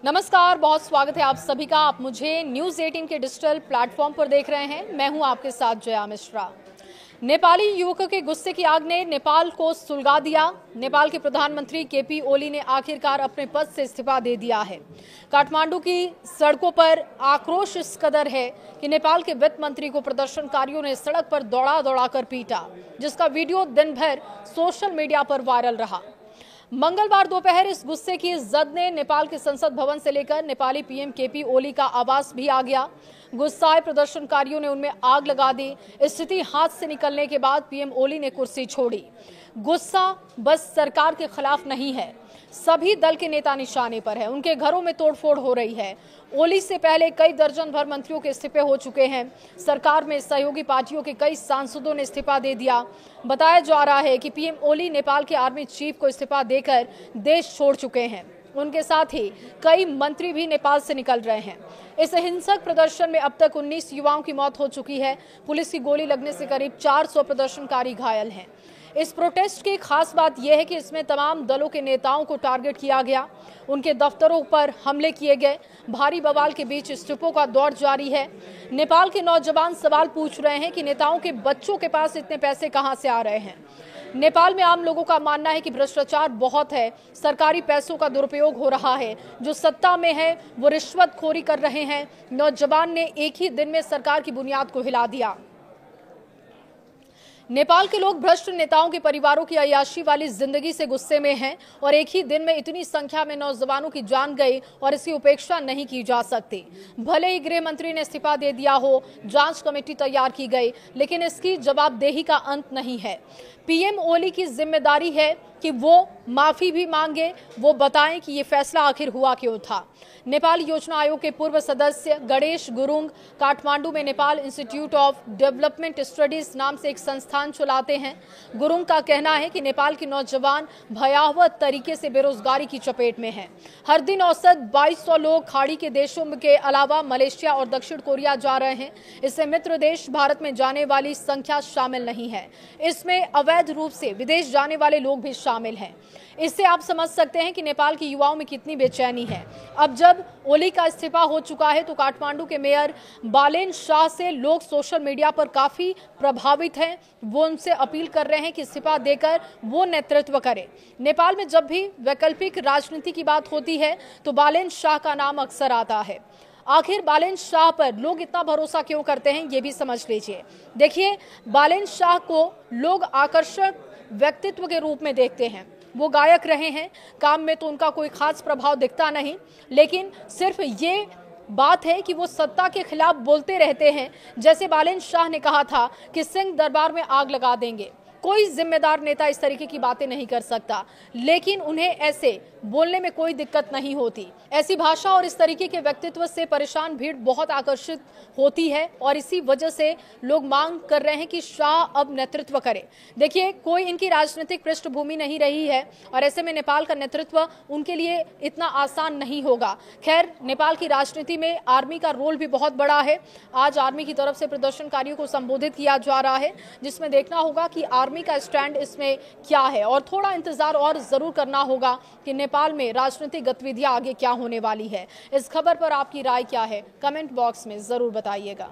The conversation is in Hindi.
नमस्कार, बहुत स्वागत है आप सभी का। आप मुझे न्यूज़ 18 के डिजिटल प्लेटफॉर्म पर देख रहे हैं। मैं हूं आपके साथ जया मिश्रा। नेपाली युवकों के गुस्से की आग ने नेपाल को सुलगा दिया। नेपाल के प्रधानमंत्री केपी ओली ने आखिरकार अपने पद से इस्तीफा दे दिया है। काठमांडू की सड़कों पर आक्रोश इस कदर है कि नेपाल के वित्त मंत्री को प्रदर्शनकारियों ने सड़क पर दौड़ा दौड़ा कर पीटा, जिसका वीडियो दिन भर सोशल मीडिया पर वायरल रहा। मंगलवार दोपहर इस गुस्से की जद ने नेपाल के संसद भवन से लेकर नेपाली पीएम केपी ओली का आवास भी आ गया। गुस्साए प्रदर्शनकारियों ने उनमें आग लगा दी। स्थिति हाथ से निकलने के बाद पीएम ओली ने कुर्सी छोड़ी। गुस्सा बस सरकार के खिलाफ नहीं है, सभी दल के नेता निशाने पर है। उनके घरों में तोड़फोड़ हो रही है। ओली से पहले कई दर्जन भर मंत्रियों के इस्तीफे हो चुके हैं। सरकार में सहयोगी पार्टियों के कई सांसदों ने इस्तीफा दे दिया। बताया जा रहा है कि पीएम ओली नेपाल के आर्मी चीफ को इस्तीफा देकर देश छोड़ चुके हैं। उनके साथ ही कई मंत्री भी नेपाल से निकल रहे हैं। इस हिंसक प्रदर्शन में अब तक 19 युवाओं की मौत हो चुकी है। पुलिस की गोली लगने से करीब 400 प्रदर्शनकारी घायल हैं। इस प्रोटेस्ट की खास बात यह है कि इसमें तमाम दलों के नेताओं को टारगेट किया गया। उनके दफ्तरों पर हमले किए गए। भारी बवाल के बीच इस्तीफों का दौर जारी है। नेपाल के नौजवान सवाल पूछ रहे हैं कि नेताओं के बच्चों के पास इतने पैसे कहां से आ रहे हैं। नेपाल में आम लोगों का मानना है कि भ्रष्टाचार बहुत है, सरकारी पैसों का दुरुपयोग हो रहा है। जो सत्ता में है वो रिश्वतखोरी कर रहे हैं। नौजवान ने एक ही दिन में सरकार की बुनियाद को हिला दिया। नेपाल के लोग भ्रष्ट नेताओं के परिवारों की अय्याशी वाली जिंदगी से गुस्से में हैं और एक ही दिन में इतनी संख्या में नौजवानों की जान गई और इसकी उपेक्षा नहीं की जा सकती। भले ही गृह मंत्री ने इस्तीफा दे दिया हो, जांच कमेटी तैयार की गई, लेकिन इसकी जवाबदेही का अंत नहीं है। पीएम ओली की जिम्मेदारी है कि वो माफी भी मांगे, वो बताएं कि ये फैसला आखिर हुआ क्यों था। नेपाल योजना आयोग के पूर्व सदस्य गणेश गुरुंग काठमांडू में Nepal institute of development studies नाम से एक संस्थान चलाते हैं। गुरुंग का कहना है कि नेपाल के नौजवान भयावह तरीके से बेरोजगारी की चपेट में हैं। हर दिन औसत 2200 लोग खाड़ी के देशों के अलावा मलेशिया और दक्षिण कोरिया जा रहे हैं। इससे मित्र देश भारत में जाने वाली संख्या शामिल नहीं है। इसमें अवैध रूप से विदेश जाने वाले लोग भी शामिल हैं। इससे आप समझ सकते हैं कि नेपाल के युवाओं में कितनी बेचैनी है। अब जब ओली का इस्तीफा हो चुका है तो काठमांडू के मेयर बालेन शाह से लोग सोशल मीडिया पर काफी प्रभावित हैं। वो उनसे अपील कर रहे हैं कि इस्तीफा देकर वो नेतृत्व करें। नेपाल में जब भी वैकल्पिक राजनीति की बात होती है तो बालेन शाह का नाम अक्सर आता है। आखिर बालेन शाह पर लोग इतना भरोसा क्यों करते हैं, ये भी समझ लीजिए। देखिए, बालेन शाह को लोग आकर्षक व्यक्तित्व के रूप में देखते हैं। वो गायक रहे हैं, काम में तो उनका कोई खास प्रभाव दिखता नहीं, लेकिन सिर्फ ये बात है कि वो सत्ता के खिलाफ बोलते रहते हैं। जैसे बालेन शाह ने कहा था कि सिंह दरबार में आग लगा देंगे। कोई जिम्मेदार नेता इस तरीके की बातें नहीं कर सकता, लेकिन उन्हें ऐसे बोलने में कोई दिक्कत नहीं होती। ऐसी भाषा और इस तरीके के व्यक्तित्व से परेशान भीड़ बहुत आकर्षित होती है और इसी वजह से लोग मांग कर रहे हैं कि शाह अब नेतृत्व करे। देखिए, कोई इनकी राजनीतिक पृष्ठभूमि नहीं रही है और ऐसे में नेपाल का नेतृत्व उनके लिए इतना आसान नहीं होगा। खैर, नेपाल की राजनीति में आर्मी का रोल भी बहुत बड़ा है। आज आर्मी की तरफ से प्रदर्शनकारियों को संबोधित किया जा रहा है, जिसमें देखना होगा कि आर्मी का स्टैंड इसमें क्या है और थोड़ा इंतजार और जरूर करना होगा कि नेपाल में राजनीतिक गतिविधियां आगे क्या होने वाली है। इस खबर पर आपकी राय क्या है, कमेंट बॉक्स में जरूर बताइएगा।